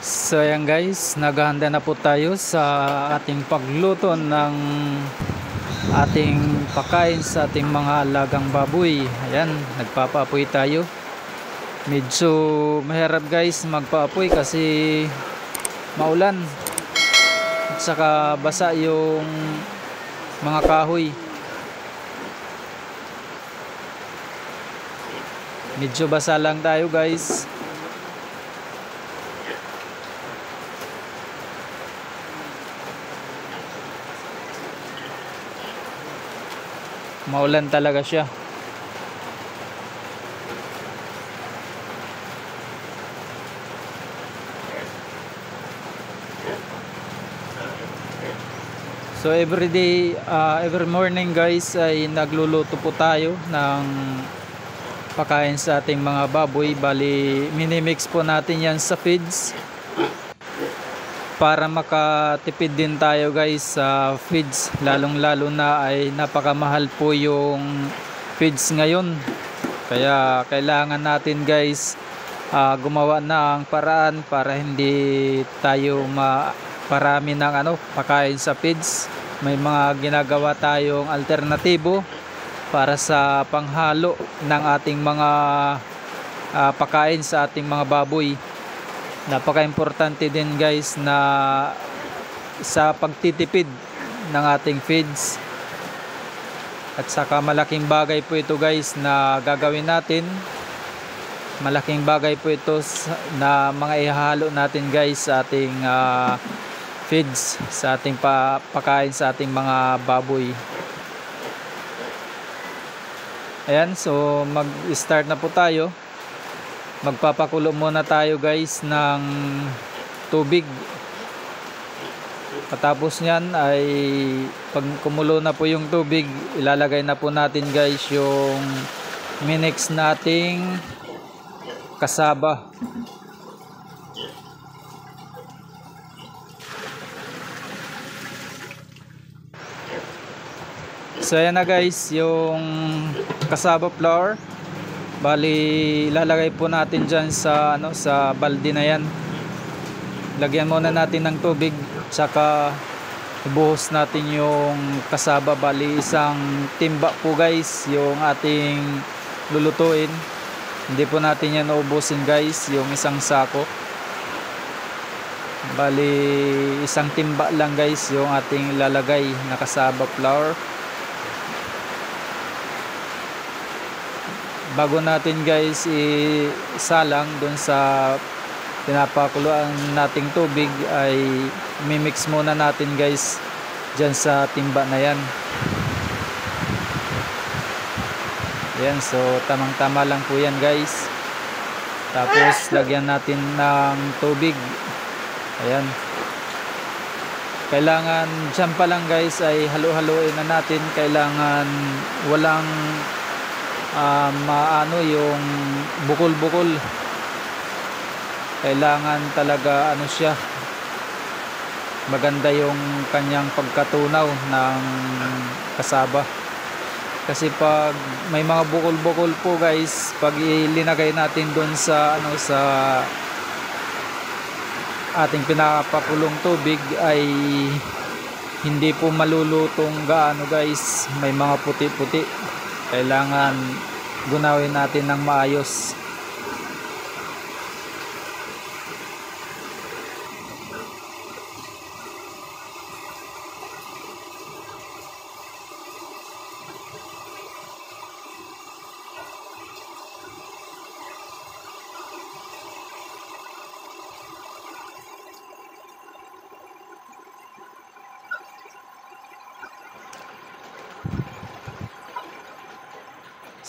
So ayan guys, naghahanda na po tayo sa ating pagluto ng ating pakain sa ating mga alagang baboy. Ayan, nagpapaapoy tayo. Medyo mahirap guys magpaapoy kasi maulan at saka basa yung mga kahoy. Medyo basa lang tayo guys. Maulan talaga siya. So every morning guys ay nagluluto po tayo ng pakain sa ating mga baboy. Bali minimix po natin yan sa feeds para makatipid din tayo guys sa feeds, lalong lalo na ay napakamahal po yung feeds ngayon, kaya kailangan natin guys gumawa ng paraan para hindi tayo maparami ng pakain sa feeds. May mga ginagawa tayong alternatibo para sa panghalo ng ating mga pakain sa ating mga baboy. Napaka-importante din guys na sa pagtitipid ng ating feeds, at saka malaking bagay po ito guys na gagawin natin. Malaking bagay po ito na mga ihahalo natin guys sa ating feeds, sa ating pakain sa ating mga baboy. Ayan, so mag-start na po tayo. Magpapakulo muna tayo guys ng tubig. Patapos nyan ay pag kumulo na po yung tubig, ilalagay na po natin guys yung minix nating kasaba. So ayan na guys yung kasaba flour. Bali ilalagay po natin dyan sa sa balde na yan. Lagyan muna natin ng tubig, saka ibuhos natin yung kasaba. Bali isang timba po guys yung ating lulutuin. Hindi po natin yan naubusin guys, yung isang sako. Bali isang timba lang guys yung ating ilalagay na kasaba flour. Bago natin guys isalang dun sa pinapakuluan nating tubig, ay mimix muna natin guys dyan sa timba na yan. Ayan, so tamang tama lang po yan guys. Tapos lagyan natin ng tubig. Ayan, kailangan dyan pa lang guys ay halo-haloin na natin. Kailangan walang yung bukol-bukol. Kailangan talaga siya, maganda yung kanyang pagkatunaw ng kasaba. Kasi pag may mga bukol-bukol po guys, pag ilinagay natin doon sa sa ating pinapakulong tubig, ay hindi po malulutong gaano guys. May mga puti-puti. Kailangan gunawin natin ng maayos.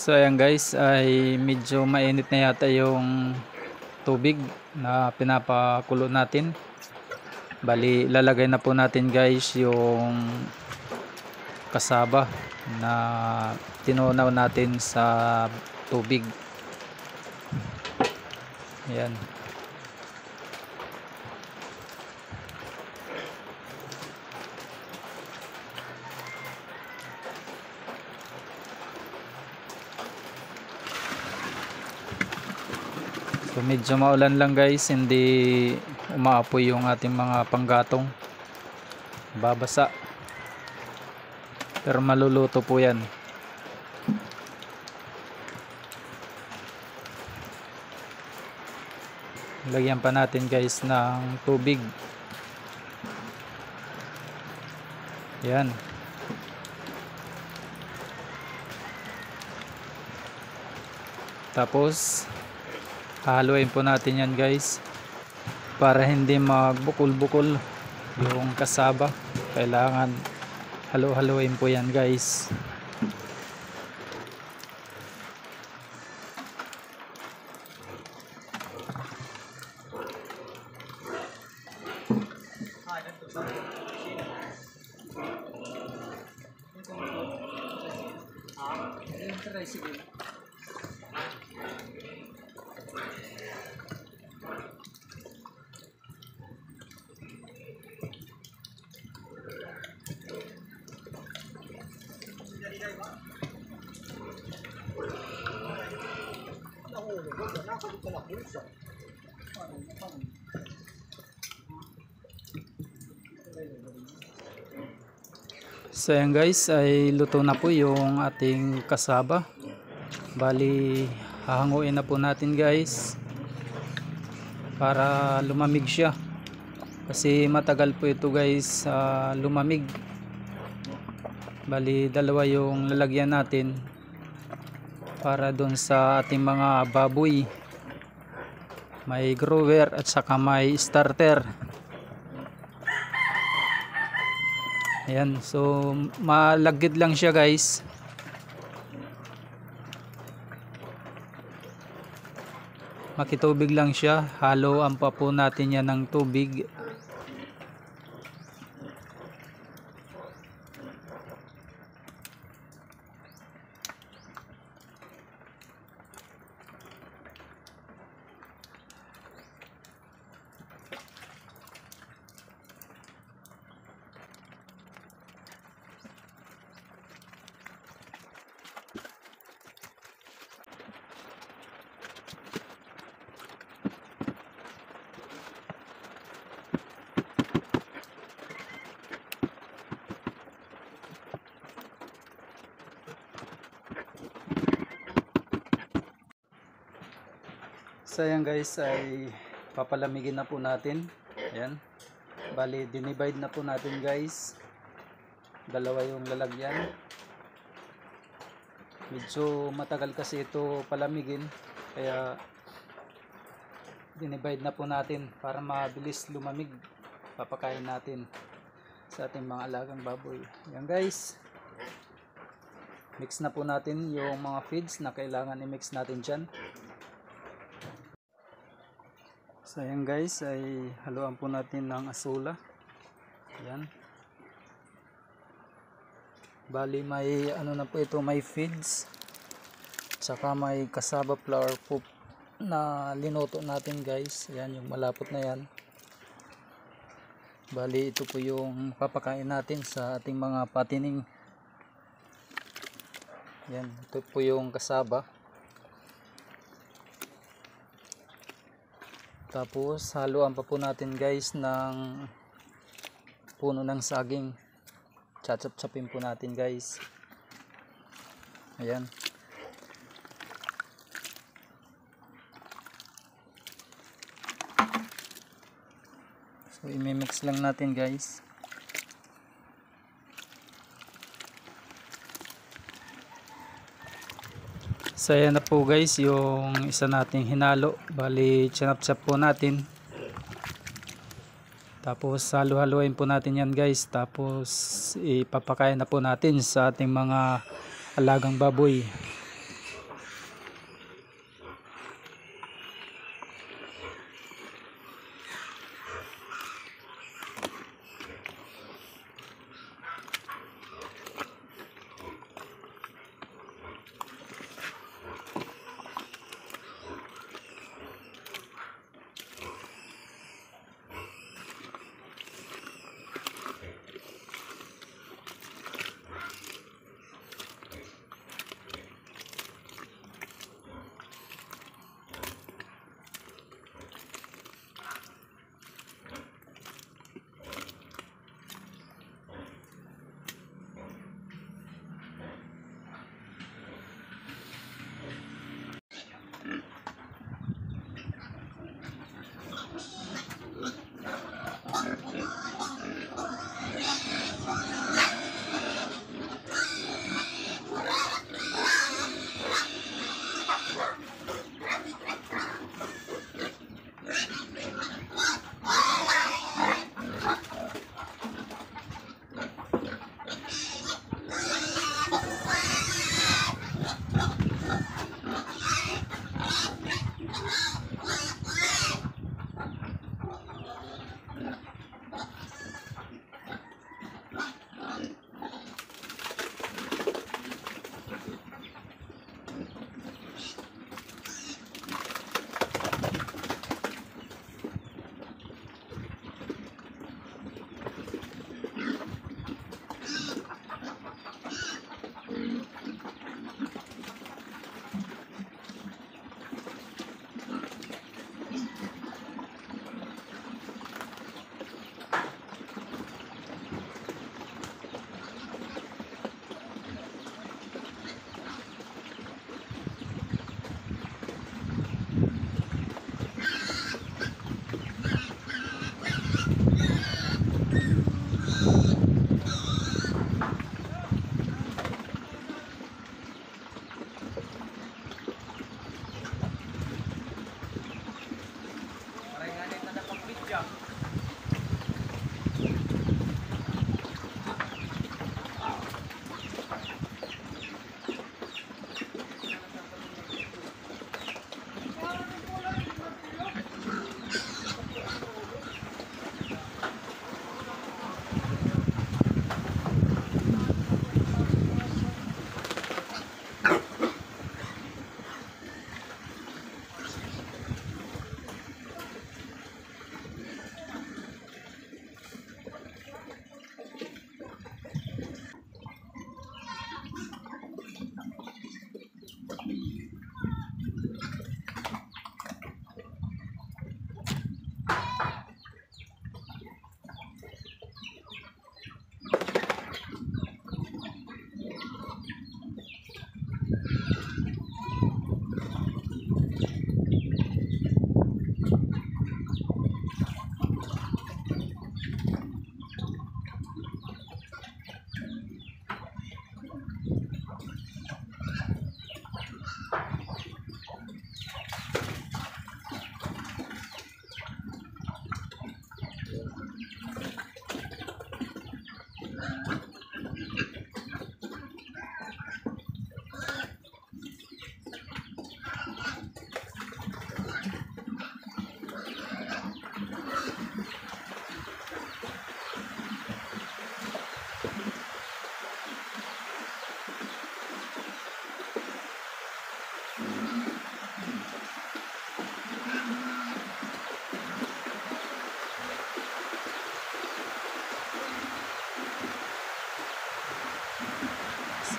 So ayan guys, ay medyo mainit na yata yung tubig na pinapakulo natin. Bali lalagay na po natin guys yung kasaba na tinunaw natin sa tubig. Ayan. So So medyo maulan lang guys, hindi umaapoy yung ating mga panggatong, babasa, pero maluluto po yan. Lagyan pa natin guys ng tubig. Yan. Tapos haluin po natin yan guys para hindi magbukol-bukol yung kasaba. Kailangan halu-haluin po yan guys. So yan guys, ay luto na po yung ating kasaba. Bali hahanguin na po natin guys para lumamig siya, kasi matagal po ito guys lumamig. Bali dalawa yung lalagyan natin para doon sa ating mga baboy. May grower at saka may starter. Ayan, so malagid lang siya guys. Makitubig lang siya. Haluan pa po natin yan ng tubig. So ayan guys, ay papalamigin na po natin. Ayan. Bali dinivide na po natin guys. Dalawa yung lalagyan. Medyo matagal kasi ito palamigin, kaya dinivide na po natin para mabilis lumamig. Papakain natin sa ating mga alagang baboy. Ayan guys. Mix na po natin yung mga feeds na kailangan i-mix natin dyan. So ayan guys, ay haluan po natin ng asula. Ayan. Bali may ano na po ito, may feeds. Tsaka may cassava flour po na linuto natin guys. Ayan yung malapot na yan. Bali ito po yung papakain natin sa ating mga patining. Ayan, ito po yung cassava. Tapos haluan pa po natin guys ng puno ng saging. Chachap-chapin po natin guys. Ayan. So i-mix lang natin guys. So ayan na po guys yung isa nating hinalo. Bali chinap-chap po natin. Tapos halu-haluin po natin yan guys. Tapos ipapakain na po natin sa ating mga alagang baboy.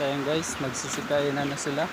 So ayan guys, nagsisikayan na sila.